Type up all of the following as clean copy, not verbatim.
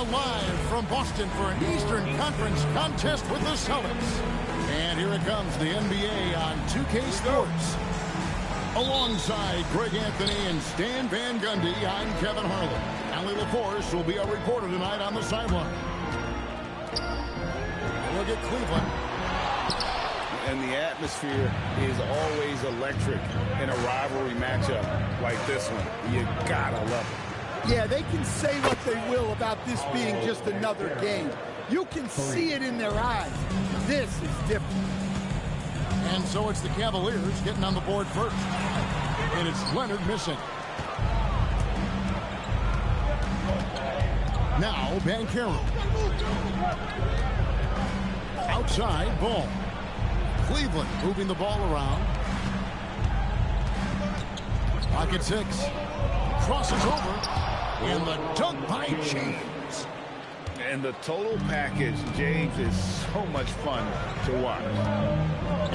Now live from Boston for an Eastern Conference contest with the Celtics. And here it comes, the NBA on 2K Sports. Alongside Greg Anthony and Stan Van Gundy, I'm Kevin Harlan. Allie LaForce will be our reporter tonight on the sideline. Look at Cleveland. And the atmosphere is always electric in a rivalry matchup like this one. You gotta love it. Yeah, they can say what they will about this being just another game. You can see it in their eyes. This is different. And so it's the Cavaliers getting on the board first. And it's Leonard missing. Now Banchero. Outside ball. Cleveland moving the ball around. Pocket 6. Crosses over. And the dunk by James. And the total package, James, is so much fun to watch.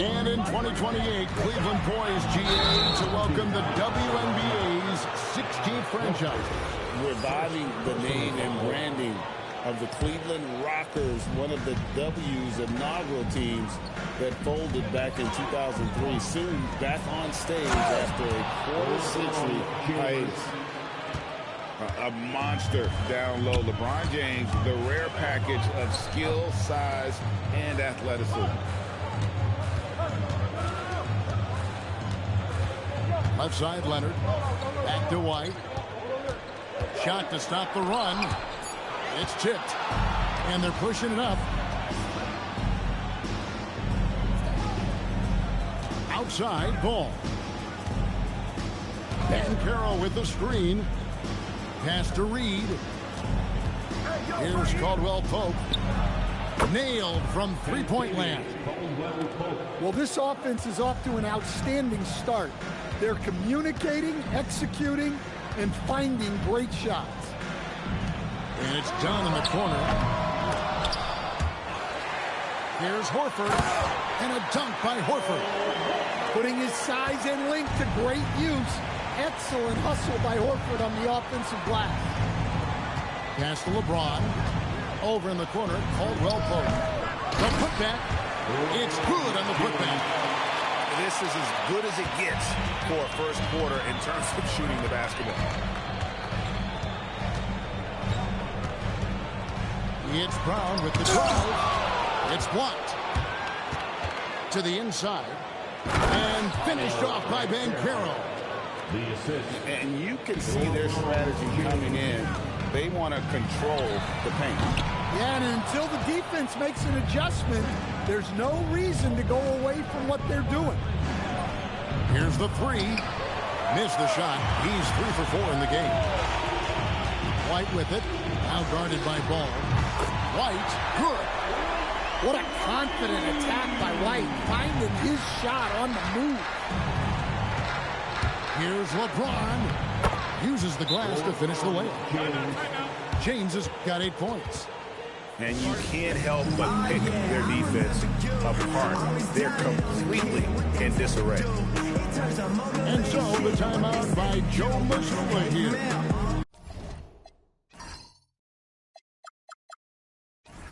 And in 2028, Cleveland poised, GA, to welcome the WNBA's 16th franchise. Reviving the name and branding of the Cleveland Rockers, one of the W's inaugural teams that folded back in 2003. Soon back on stage after a quarter-century hiatus. A monster down low. LeBron James, the rare package of skill, size, and athleticism. Left side, Leonard. Back to White. Shot to stop the run. It's tipped. And they're pushing it up. Outside, ball. Banchero with the screen. Pass to Reed. Here's Caldwell Pope. Nailed from three-point land. Well, this offense is off to an outstanding start. They're communicating, executing, and finding great shots. And it's done in the corner. Here's Horford. And a dunk by Horford. Putting his size and length to great use. Excellent hustle by Horford on the offensive glass. Pass to LeBron. Over in the corner, Caldwell Pope. The putback. It's good on the putback. This is as good as it gets for a first quarter in terms of shooting the basketball. It's Brown with the drive. It's blocked. To the inside. And finished off by Banchero. And you can see their strategy coming in. They want to control the paint. Yeah, and until the defense makes an adjustment, there's no reason to go away from what they're doing. Here's the three. Missed the shot. He's 3 for 4 in the game. White with it. Now guarded by Ball. White, good. What a confident attack by White, finding his shot on the move. Here's LeBron. Uses the glass to finish the layup. James has got 8 points. And you can't help but pick their defense apart. They're completely in disarray. And so the timeout by Joe Mazzulla here.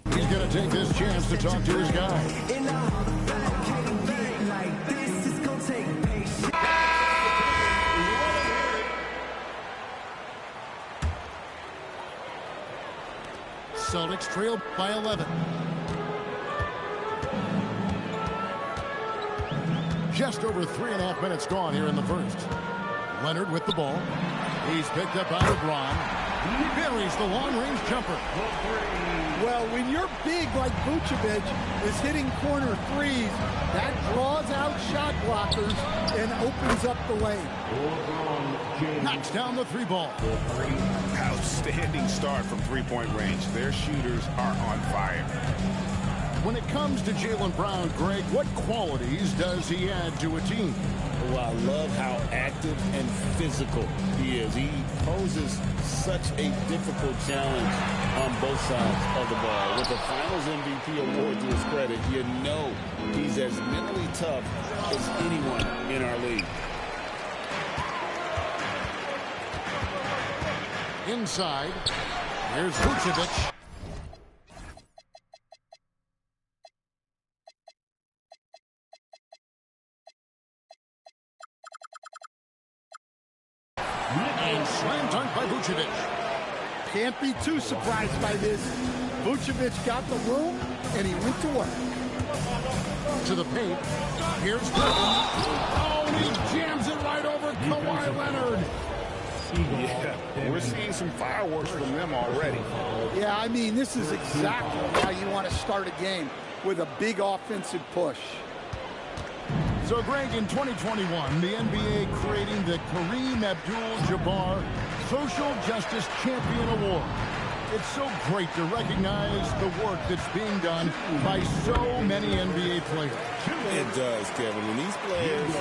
He's going to take this chance to talk to his guy. Celtics trail by 11. Just over 3.5 minutes gone here in the first. Leonard with the ball. He's picked up by LeBron. He buries the long-range jumper. Well, when you're big like Vucevic is hitting corner threes, that draws out shot blockers and opens up the lane. Knocks down the 3-ball. Outstanding start from three-point range. Their shooters are on fire. When it comes to Jaylen Brown, Greg, what qualities does he add to a team? Well, I love how active and physical he is. He poses such a difficult challenge on both sides of the ball. With the Finals MVP award to his credit, you know he's as mentally tough as anyone in our league. Inside. Here's Vucevic. And slam dunk by Vucevic. Can't be too surprised by this. Vucevic got the room, and he went to work. To the paint. Here's Griffin. Oh, and he jams it right over Kawhi Leonard. Yeah, we're seeing some fireworks from them already. Yeah, I mean, this is exactly how you want to start a game, with a big offensive push. So, Greg, in 2021, the NBA creating the Kareem Abdul-Jabbar Social Justice Champion Award. It's so great to recognize the work that's being done by so many NBA players. It does, Kevin. And these players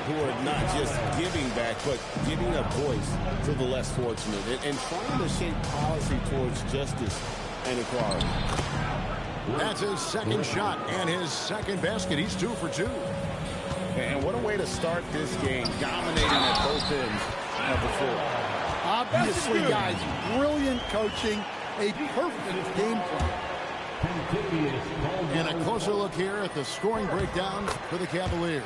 who are not just giving back, but giving a voice to the less fortunate and trying to shape policy towards justice and equality. That's his second shot and his second basket. He's 2 for 2. And what a way to start this game, dominating at both ends of the floor. Obviously, guys, brilliant coaching, a perfect game plan. And a closer look here at the scoring breakdown for the Cavaliers.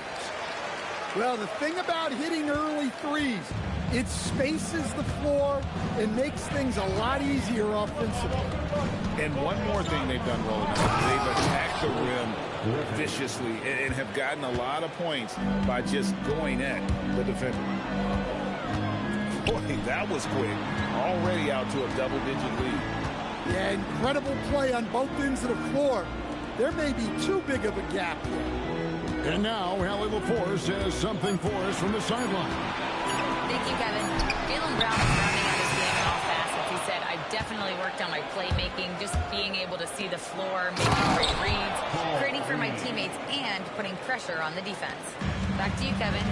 Well, the thing about hitting early threes, it spaces the floor and makes things a lot easier offensively. And one more thing they've done well enough, they've attacked the rim viciously and have gotten a lot of points by just going at the defender. Boy, that was quick. Already out to a double-digit lead. Yeah, incredible play on both ends of the floor. There may be too big of a gap here. And now, Allie LaForce says something for us from the sideline. Thank you, Kevin. Jaylen Brown is rounding out his game in all facets. He said, I've definitely worked on my playmaking, just being able to see the floor, making great reads, creating for my teammates, and putting pressure on the defense. Back to you, Kevin.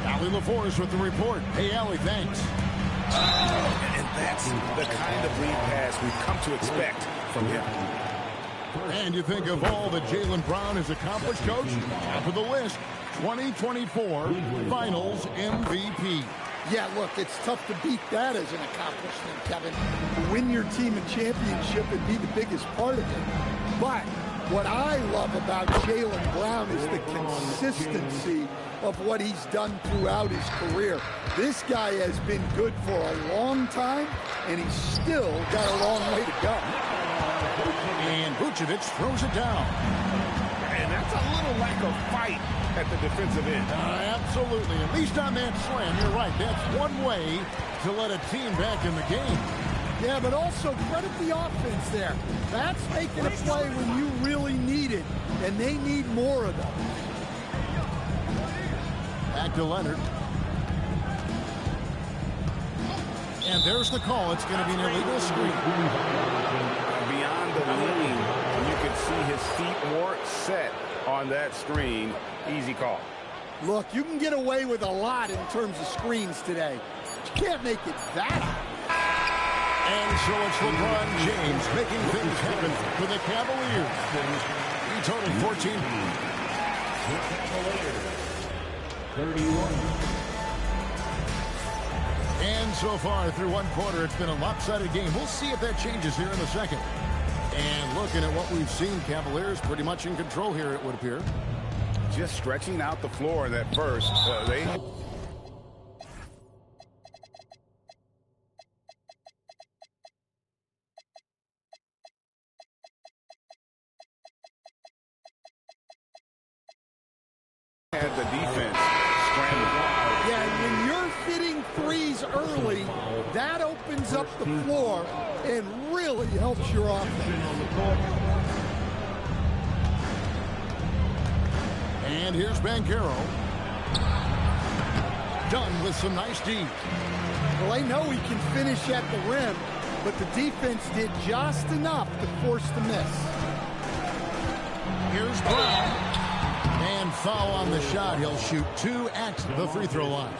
Allie LaForce with the report. Hey, Allie, thanks. And that's the kind of lead pass we've come to expect from him. And you think of all that Jaylen Brown has accomplished, Coach? Top of the list, 2024 Finals MVP. Yeah, look, it's tough to beat that as an accomplishment, Kevin. To win your team a championship and be the biggest part of it. But what I love about Jaylen Brown is the consistency of what he's done throughout his career. This guy has been good for a long time, and he's still got a long way to go. And Vucevic throws it down. And that's a little lack of fight at the defensive end. Absolutely. At least on that slam, you're right. That's one way to let a team back in the game. Yeah, but also credit the offense there. That's making a play when you really need it, and they need more of them. Back to Leonard. And there's the call. It's going to be an illegal screen. Beyond the lean, you can see his feet more set on that screen. Easy call. Look, you can get away with a lot in terms of screens today. But you can't make it that high. And so it's LeBron James making things happen for the Cavaliers. He totaled 14. 31. And so far through one quarter, it's been a lopsided game. We'll see if that changes here in the second. And looking at what we've seen, Cavaliers pretty much in control here, it would appear. Just stretching out the floor in that first. They had the defense scrambling. Yeah, and when you're hitting threes early, that opens up the floor and really helps your offense. And here's Banchero. Done with some nice D. Well, they know he can finish at the rim, but the defense did just enough to force the miss. Here's Brown. And foul on the shot. He'll shoot 2 at the free throw line.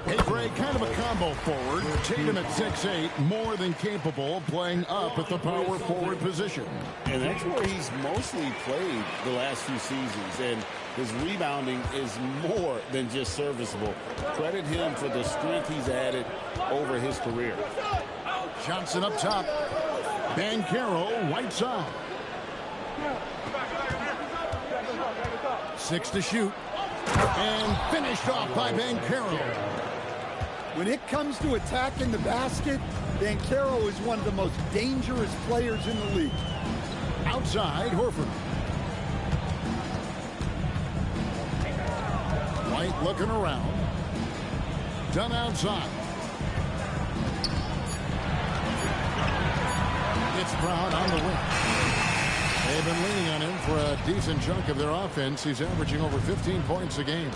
Hey, Greg, kind of a combo forward. Tatum at 6'8", more than capable of playing up at the power forward position. And that's where he's mostly played the last few seasons. And his rebounding is more than just serviceable. Credit him for the strength he's added over his career. Johnson up top. Banchero, right side. 6 to shoot. And finished off by Banchero. When it comes to attacking the basket, Banchero is one of the most dangerous players in the league. Outside, Horford. White looking around. Done outside. It's Brown on the wing. They've been leaning on him for a decent chunk of their offense. He's averaging over 15 points a game.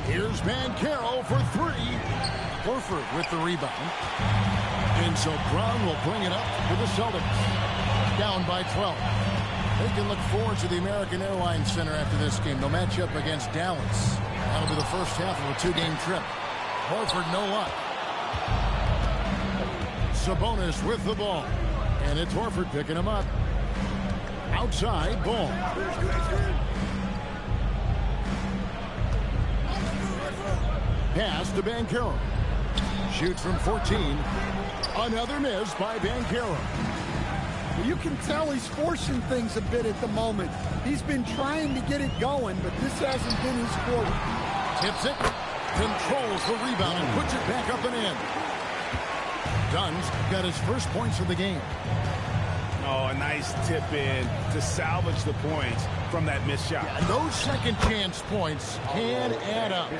Here's Banchero for 3. Horford with the rebound. And so Brown will bring it up for the Celtics. Down by 12. They can look forward to the American Airlines Center after this game. They'll match up against Dallas. That'll be the first half of a 2-game trip. Horford no luck. Sabonis with the ball. And it's Horford picking him up. Outside, Ball. Pass to Banchero. Shoots from 14. Another miss by Banchero. Well, you can tell he's forcing things a bit at the moment. He's been trying to get it going, but this hasn't been his quarter. Tips it. Controls the rebound and puts it back up and in. Dunn's got his first points of the game. Oh, a nice tip in to salvage the points from that missed shot. Yeah, those second chance points can add up.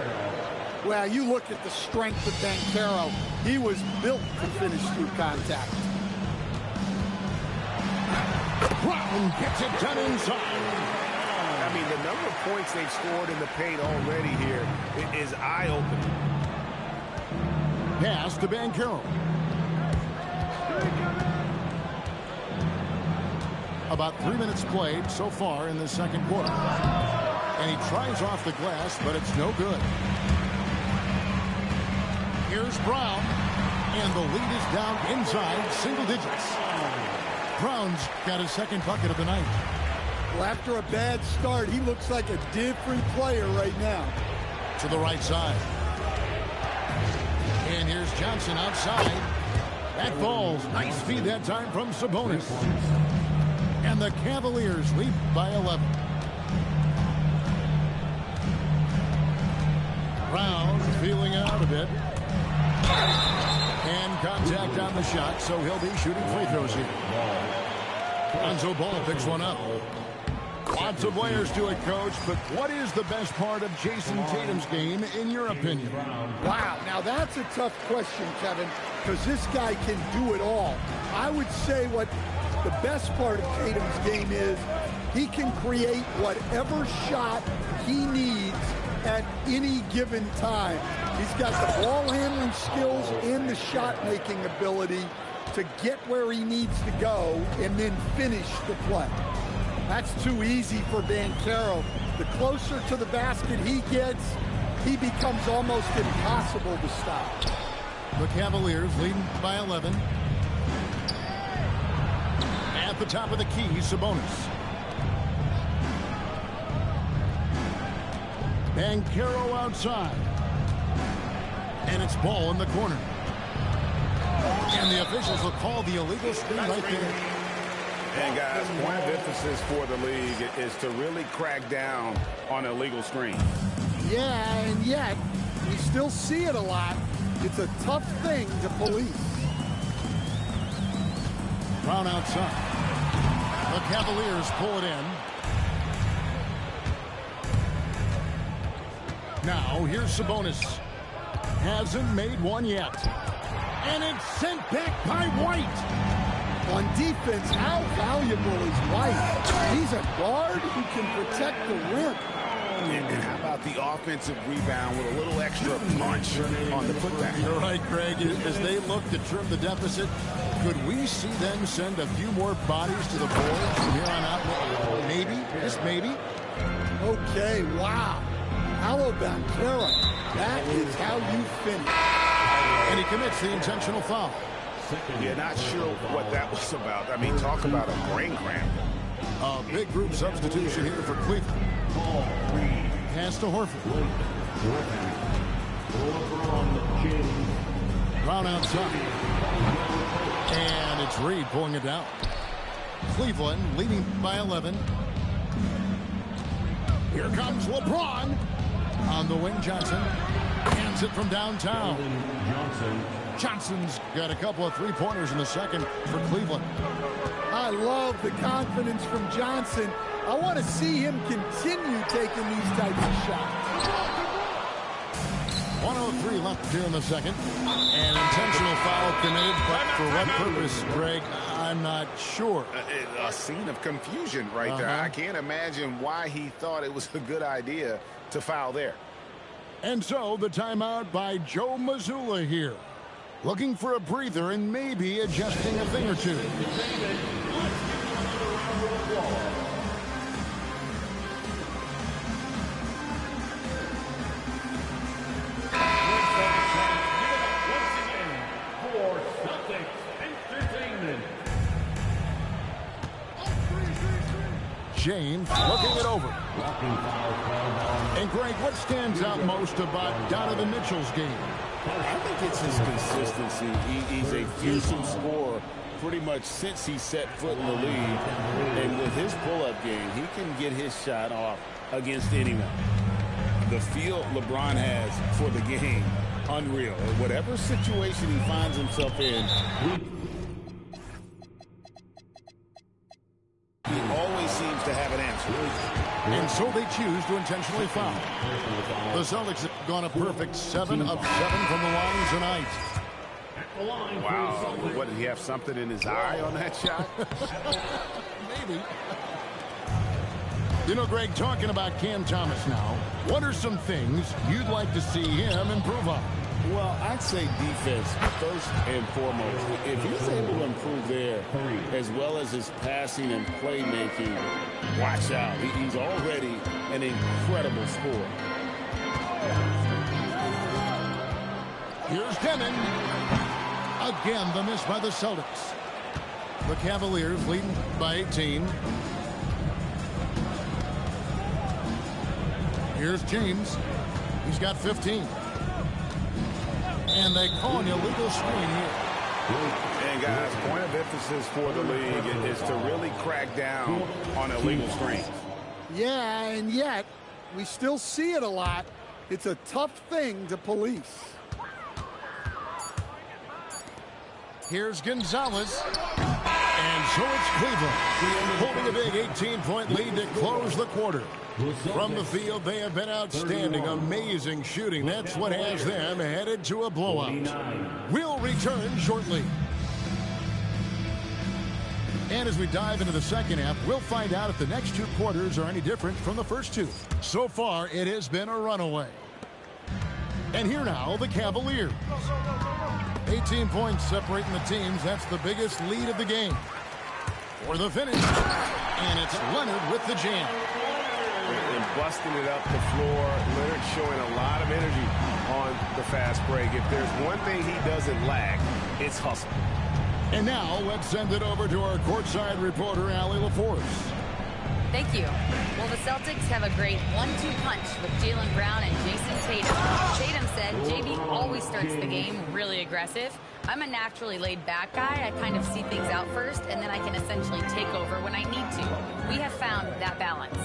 Well, you look at the strength of Banchero. He was built to finish through contact. Brown gets it done inside. I mean, the number of points they've scored in the paint already here is eye-opening. Pass to Banchero. About 3 minutes played so far in the second quarter. And he tries off the glass, but it's no good. Here's Brown. And the lead is down inside single digits. Brown's got his second bucket of the night. Well, after a bad start, he looks like a different player right now. To the right side. And here's Johnson outside. That falls. Nice feed that time from Sabonis. And the Cavaliers lead by 11. Brown feeling out a bit. And contact on the shot, so he'll be shooting free throws here. Lonzo Ball picks one up. Lots of players do it, Coach, but what is the best part of Jason Tatum's game, in your opinion? Wow, now that's a tough question, Kevin, because this guy can do it all. I would say what the best part of Tatum's game is he can create whatever shot he needs at any given time. He's got the ball handling skills and the shot making ability to get where he needs to go and then finish the play. That's too easy for Banchero. The closer to the basket he gets, he becomes almost impossible to stop. The Cavaliers leading by 11. At the top of the key, Sabonis. Banchero outside. And it's Ball in the corner. And the officials will call the illegal screen right there. And guys, point of emphasis for the league is to really crack down on illegal screen. Yeah, and yet, we still see it a lot. It's a tough thing to police. Brown outside. The Cavaliers pull it in. Now, here's Sabonis. Hasn't made one yet. And it's sent back by White. On defense, how valuable is White? He's a guard who can protect the rim. And how about the offensive rebound with a little extra punch on the putback? You're right, Greg. As they look to trim the deficit, could we see them send a few more bodies to the board from here on out? Maybe, just maybe. Okay, wow. Hello, Banchero. That is how you finish. And he commits the intentional foul. Yeah, not sure what that was about. I mean, talk about a brain cramp. A big group substitution here for Cleveland. Pass to Horford. Brown outside. And it's Reed pulling it down. Cleveland leading by 11. Here comes LeBron. On the wing, Johnson. Hands it from downtown. Johnson's got a couple of three-pointers in the second for Cleveland. I love the confidence from Johnson. I want to see him continue taking these types of shots. 1:03 left here in the second. An intentional foul committed, but for what purpose, Greg, I'm not sure. A scene of confusion right there. I can't imagine why he thought it was a good idea to foul there. And so the timeout by Joe Mazzulla here. Looking for a breather and maybe adjusting a thing or two. James looking it over. And Greg, what stands out most about Donovan Mitchell's game? I think it's his consistency. He's a fearsome scorer pretty much since he set foot in the league. And with his pull-up game, he can get his shot off against anyone. The feel LeBron has for the game, unreal. Whatever situation he finds himself in, he always seems to have an answer. And so they choose to intentionally foul. The Celtics have gone a perfect 7 of 7 from the line tonight. Wow. What, did he have something in his eye on that shot? Maybe. You know, Greg, talking about Cam Thomas now, what are some things you'd like to see him improve on? Well, I'd say defense first and foremost. If he's able to improve there, as well as his passing and playmaking, watch out. He's already an incredible scorer. Here's Demon. Again, the miss by the Celtics. The Cavaliers leading by 18. Here's James. He's got 15. And they call an illegal screen here. And guys, point of emphasis for the league is to really crack down on illegal screens. Yeah, and yet we still see it a lot. It's a tough thing to police. Here's Gonzalez. And so it's Cleveland holding a big 18-point lead to close the quarter. From the field, they have been outstanding, amazing shooting. That's what has them headed to a blowout. We'll return shortly. And as we dive into the second half, we'll find out if the next two quarters are any different from the first two. So far, it has been a runaway. And here now, the Cavaliers. 18 points separating the teams. That's the biggest lead of the game. For the finish. And it's Leonard with the jam. And busting it up the floor. Leonard showing a lot of energy on the fast break. If there's one thing he doesn't lack, it's hustle. And now let's send it over to our courtside reporter, Allie LaForce. Thank you. Well, the Celtics have a great 1-2 punch with Jaylen Brown and Jason Tatum. Tatum said JB always starts the game really aggressive. I'm a naturally laid-back guy. I kind of see things out first, and then I can essentially take over when I need to. We have found that balance.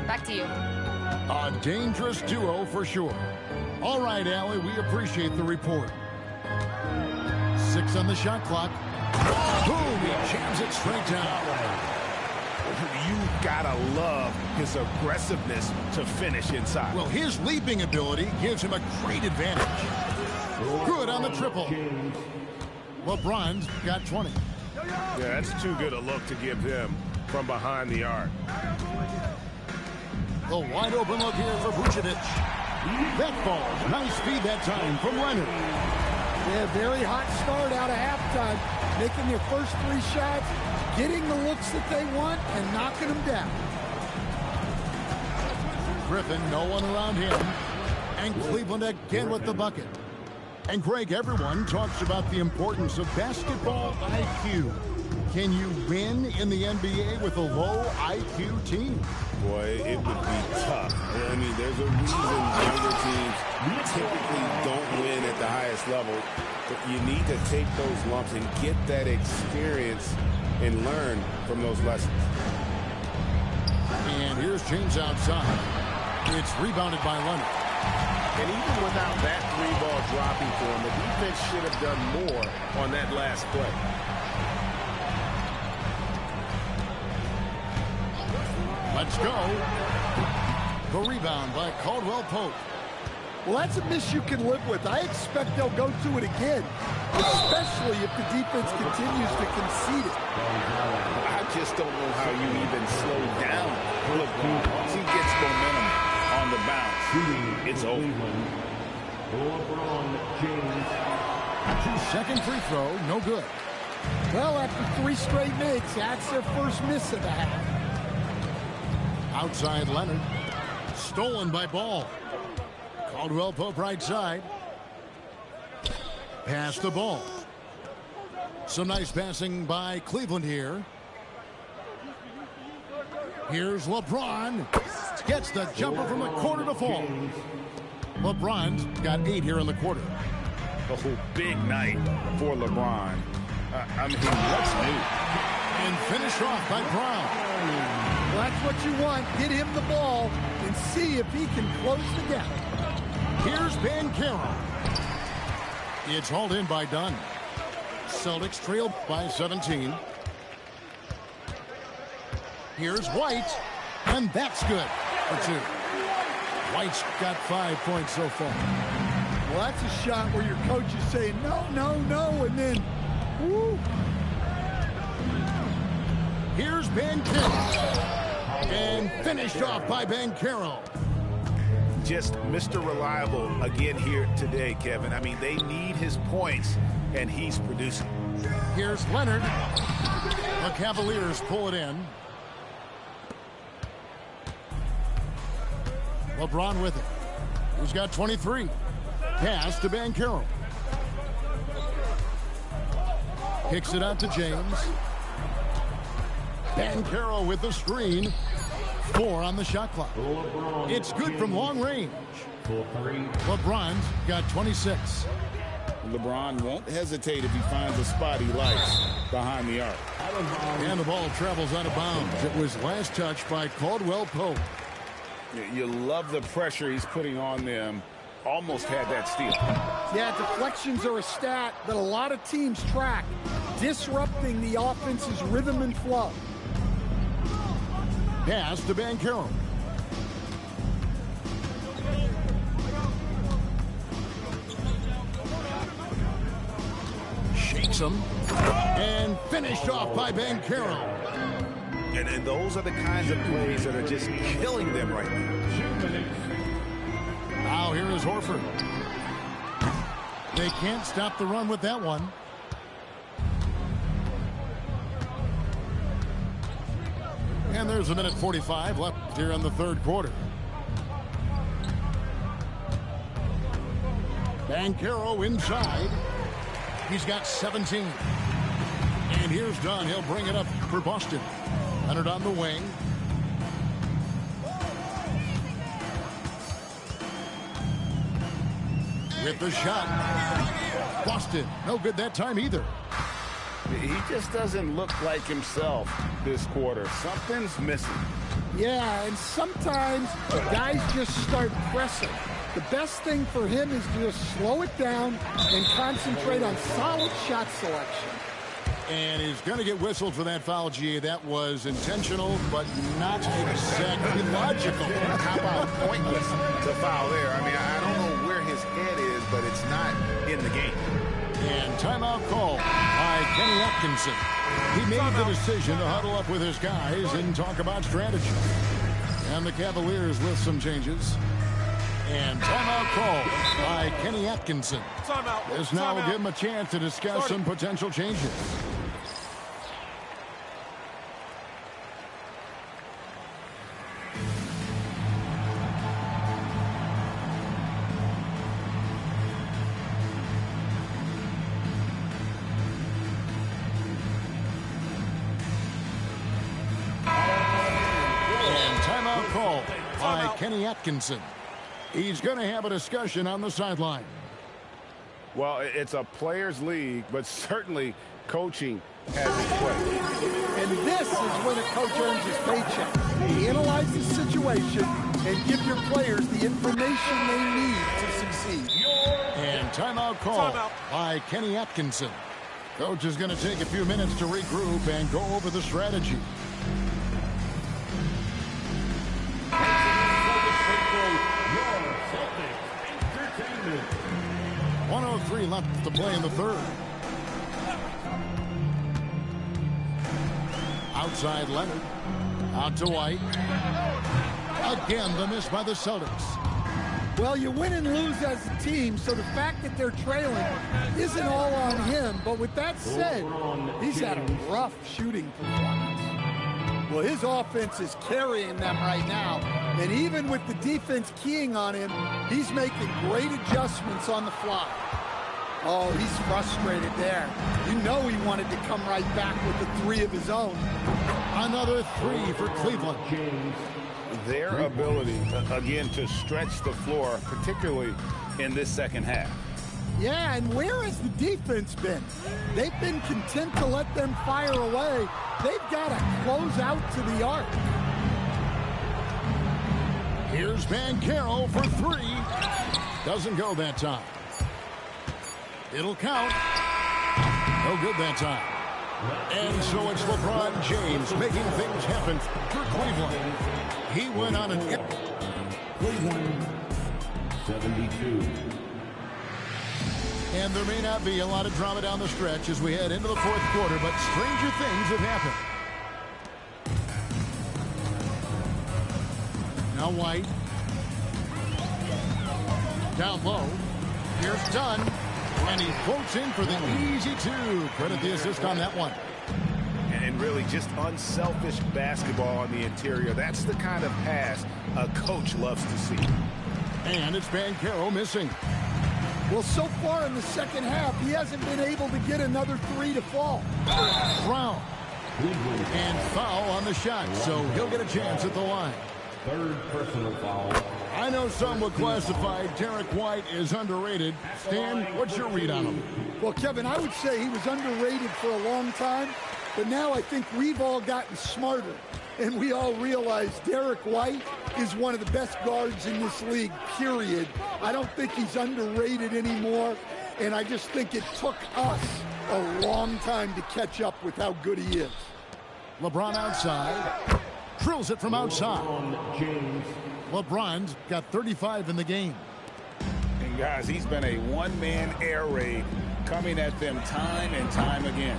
Back to you. A dangerous duo for sure. All right, Allie, we appreciate the report. 6 on the shot clock. Boom! He jams it straight down. You gotta love his aggressiveness to finish inside. Well, his leaping ability gives him a great advantage. Good on the triple. LeBron's got 20. Yeah, that's too good a look to give him from behind the arc. The wide open look here for Vucevic. That ball, nice feed that time from Leonard. Yeah, very hot start out of halftime. Making their first 3 shots, getting the looks that they want, and knocking them down. Griffin, no one around him. And Cleveland again with the bucket. And Greg, everyone talks about the importance of basketball IQ. Can you win in the NBA with a low IQ team? Boy, it would be tough. I mean, there's a reason younger teams typically don't win at the highest level. But you need to take those lumps and get that experience and learn from those lessons. And here's James outside. It's rebounded by Leonard. And even without that three-ball dropping for him, the defense should have done more on that last play. Let's go. The rebound by Caldwell Pope. Well, that's a miss you can live with. I expect they'll go to it again, especially if the defense continues to concede it. I just don't know how you even slow down LeBron. Once he gets momentum on the bounce, it's over. Second free throw, no good. Well, after 3 straight makes, that's their first miss of the half. Outside Leonard. Stolen by Ball. Caldwell Pope right side. Pass the ball. Some nice passing by Cleveland here. Here's LeBron. Gets the jumper from the corner to fall. LeBron's got 8 here in the quarter. Oh, big night for LeBron. I mean, what's new? And finished off by Brown. Well, that's what you want. Get him the ball and see if he can close the gap. Here's Banchero. It's hauled in by Dunn. Celtics trail by 17. Here's White. And that's good for 2. White's got 5 points so far. Well, that's a shot where your coach is saying, no, no, no, and then, woo. Here's Banchero. And finished off by Banchero. Just Mr. Reliable again here today, Kevin. I mean, they need his points, and he's producing. Here's Leonard. The Cavaliers pull it in. LeBron with it. He's got 23. Pass to Banchero. Kicks it out to James. Banchero with the screen. 4 on the shot clock. It's good from long range. LeBron's got 26. LeBron won't hesitate if he finds a spot he likes behind the arc. And the ball travels out of bounds. It was last touched by Caldwell Pope. You love the pressure he's putting on them. Almost had that steal. Yeah, deflections are a stat that a lot of teams track, disrupting the offense's rhythm and flow. Pass to Banchero. Shakes him. And finished off by Banchero. And those are the kinds of plays that are just killing them right now. Now here is Horford. They can't stop the run with that one. And there's a minute 45 left here in the third quarter. Banchero inside. He's got 17. And here's Dunn. He'll bring it up for Boston. Leonard on the wing. With the shot. Boston. No good that time either. He just doesn't look like himself this quarter. Something's missing. Yeah, and sometimes guys just start pressing. The best thing for him is to just slow it down and concentrate on solid shot selection. And he's going to get whistled for that foul, GA. That was intentional, but not exactly logical. How about pointless to foul there? I mean, I don't know where his head is, but it's not in the game. And timeout call by Kenny Atkinson. He made the decision to huddle up with his guys and talk about strategy. And the Cavaliers with some changes. And timeout call by Kenny Atkinson. This now will give him a chance to discuss some potential changes. timeout call by Kenny Atkinson. He's going to have a discussion on the sideline. Well, it's a players' league, but certainly coaching has its place. And this is when a coach earns his paycheck. Analyze the situation and give your players the information they need to succeed. And timeout call by Kenny Atkinson. Coach is going to take a few minutes to regroup and go over the strategy. 1:03 left to play in the third. Outside Leonard. Out to White. Again, the miss by the Celtics. Well, you win and lose as a team, so the fact that they're trailing isn't all on him. But with that said, he's had a rough shooting performance. Well, his offense is carrying them right now. And even with the defense keying on him, he's making great adjustments on the fly. Oh, he's frustrated there. You know he wanted to come right back with the three of his own. Another three for Cleveland. Their ability, again, to stretch the floor, particularly in this second half. Yeah, and where has the defense been? They've been content to let them fire away. They've got to close out to the arc. Here's Banchero for three. Doesn't go that time. It'll count. No good that time. And so it's LeBron James making things happen for Cleveland. He went on an... Cleveland, 72. And there may not be a lot of drama down the stretch as we head into the fourth quarter, but stranger things have happened. Now White. Down low. Here's Dunn. And he floats in for the easy two. Credit the assist on that one. And really just unselfish basketball on the interior. That's the kind of pass a coach loves to see. And it's Banchero missing. Well, so far in the second half, he hasn't been able to get another three to fall. Brown. And foul on the shot, so he'll get a chance at the line. Third personal foul. I know some would classify Derek White as underrated. Stan, what's your read on him? Well, Kevin, I would say he was underrated for a long time, but now I think we've all gotten smarter, and we all realize Derek White is one of the best guards in this league, period. I don't think he's underrated anymore, and I just think it took us a long time to catch up with how good he is. LeBron outside. Drills it from outside. LeBron's got 35 in the game. And guys, he's been a one-man air raid coming at them time and time again.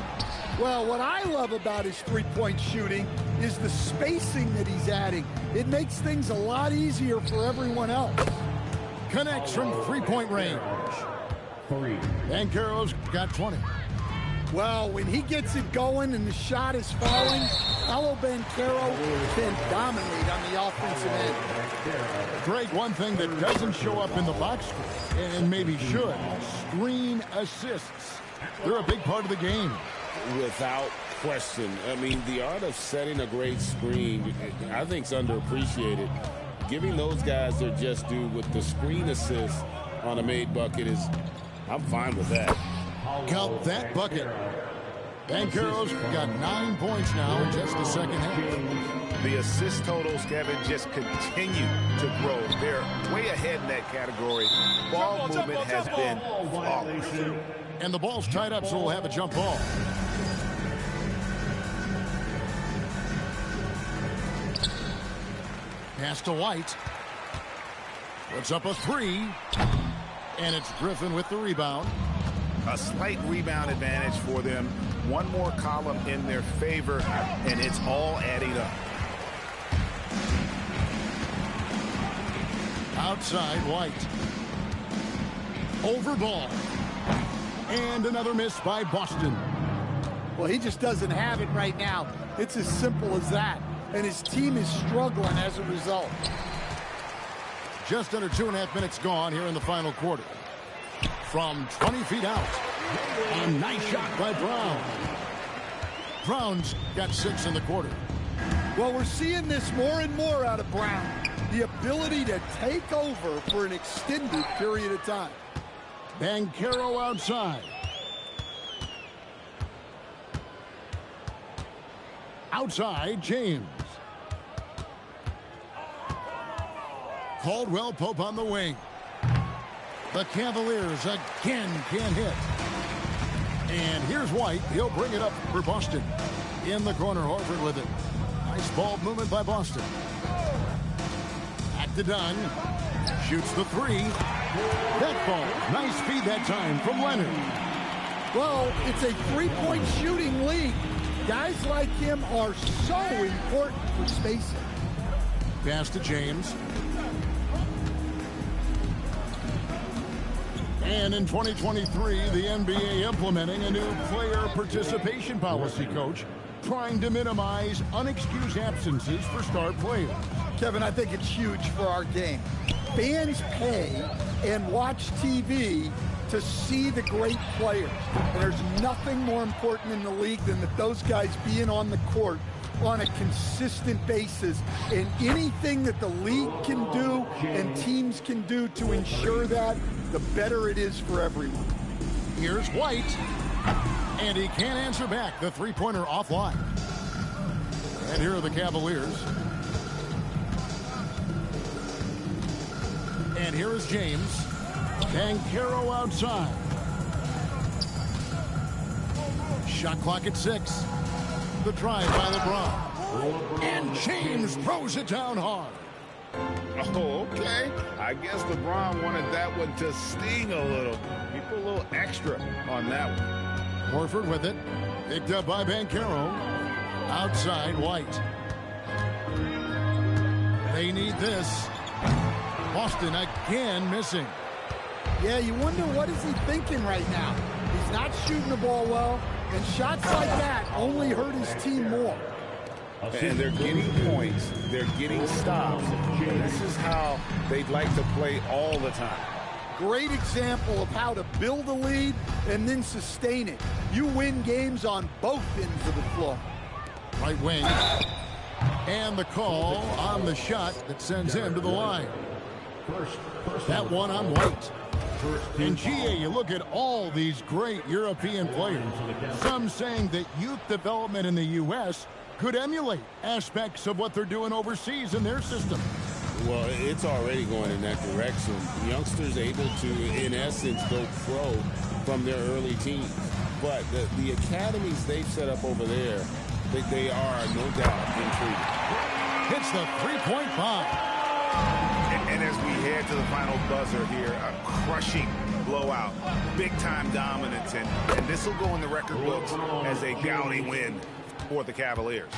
Well, what I love about his three-point shooting is the spacing that he's adding. It makes things a lot easier for everyone else. Connects from three-point range. Banchero's got 20. Well, when he gets it going and the shot is falling, Paolo Banchero can dominate on the offensive end. Greg, one thing that doesn't show up in the box score, and maybe should, screen assists. They're a big part of the game. Without question. I mean, the art of setting a great screen, I think, is underappreciated. Giving those guys their just due with the screen assist on a made bucket is, I'm fine with that. Count that bucket. Banchero's got 9 points now in just the second half. The assist totals, Kevin, just continue to grow. They're way ahead in that category. Ball movement has been flawless. And the ball's tied up, so we'll have a jump ball. Pass to White. Puts up a three. And it's Griffin with the rebound. A slight rebound advantage for them. One more column in their favor, and it's all adding up. Outside White. Over ball. And another miss by Boston. Well, he just doesn't have it right now. It's as simple as that. And his team is struggling as a result. Just under 2.5 minutes gone here in the final quarter. From 20 feet out. A nice shot by Brown. Brown's got 6 in the quarter. Well, we're seeing this more and more out of Brown. The ability to take over for an extended period of time. Banchero outside. Outside, James. Caldwell Pope on the wing. The Cavaliers again can't hit. And here's White. He'll bring it up for Boston. In the corner, Horford with it. Nice ball movement by Boston. Back to Dunn. Shoots the three. That falls. Nice feed that time from Leonard. Well, it's a three-point shooting league. Guys like him are so important for spacing. Pass to James. And in 2023, the NBA implementing a new player participation policy, Coach, trying to minimize unexcused absences for star players. Kevin, I think it's huge for our game. Fans pay and watch TV to see the great players. And there's nothing more important in the league than that those guys being on the court on a consistent basis. And anything that the league can do and teams can do to ensure that, the better it is for everyone. Here's White. And he can't answer back. The three-pointer offline. And here are the Cavaliers. And here is James. Banchero outside. Shot clock at 6. The drive by LeBron. And James throws it down hard. Oh, okay. I guess LeBron wanted that one to sting a little. He put a little extra on that one. Horford with it. Picked up by Banchero. Outside, White. They need this. Boston again missing. Yeah, you wonder what is he thinking right now. He's not shooting the ball well, and shots like that only hurt his team more. And they're getting points. They're getting stops. And this is how they'd like to play all the time. Great example of how to build a lead and then sustain it. You win games on both ends of the floor. Right wing. And the call on the shot that sends him to the line. That one on White. And GA, you look at all these great European players. Some saying that youth development in the U.S. could emulate aspects of what they're doing overseas in their system. Well, it's already going in that direction. Youngsters able to, in essence, go pro from their early teens. But the academies they've set up over there, they are no doubt intriguing. Hits the three-point bomb. And as we head to the final buzzer here, a crushing blowout, big-time dominance, and this will go in the record books as a gaudy win for the Cavaliers.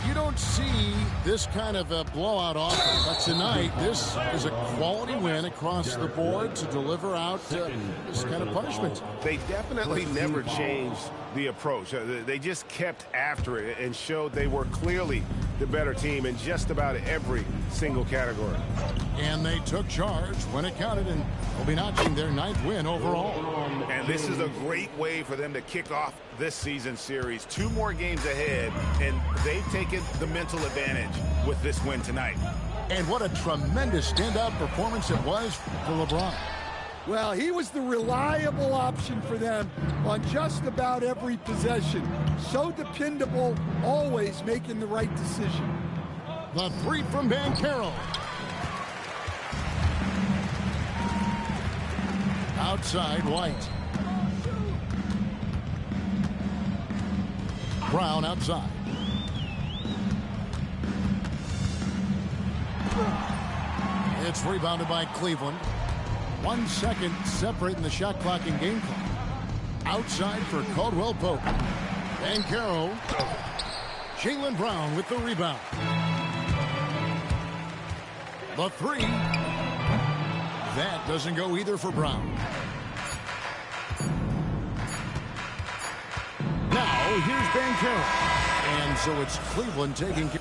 You don't see this kind of a blowout often, but tonight this is a quality win across the board to deliver out this kind of punishment. They definitely never changed the approach. They just kept after it and showed they were clearly the better team in just about every single category. And they took charge when it counted, and they'll be notching their 9th win overall. And this is a great way for them to kick off this season series. 2 more games ahead, and they've taken the mental advantage with this win tonight. And what a tremendous standout performance it was for LeBron. Well, he was the reliable option for them on just about every possession. So dependable, always making the right decision. The three from Banchero. Outside, White. Brown outside. It's rebounded by Cleveland. 1 second separating the shot clock and game clock. Outside for Caldwell Pope. Banchero. Jaylen Brown with the rebound. The three. That doesn't go either for Brown. Now here's Banchero. And so it's Cleveland taking care.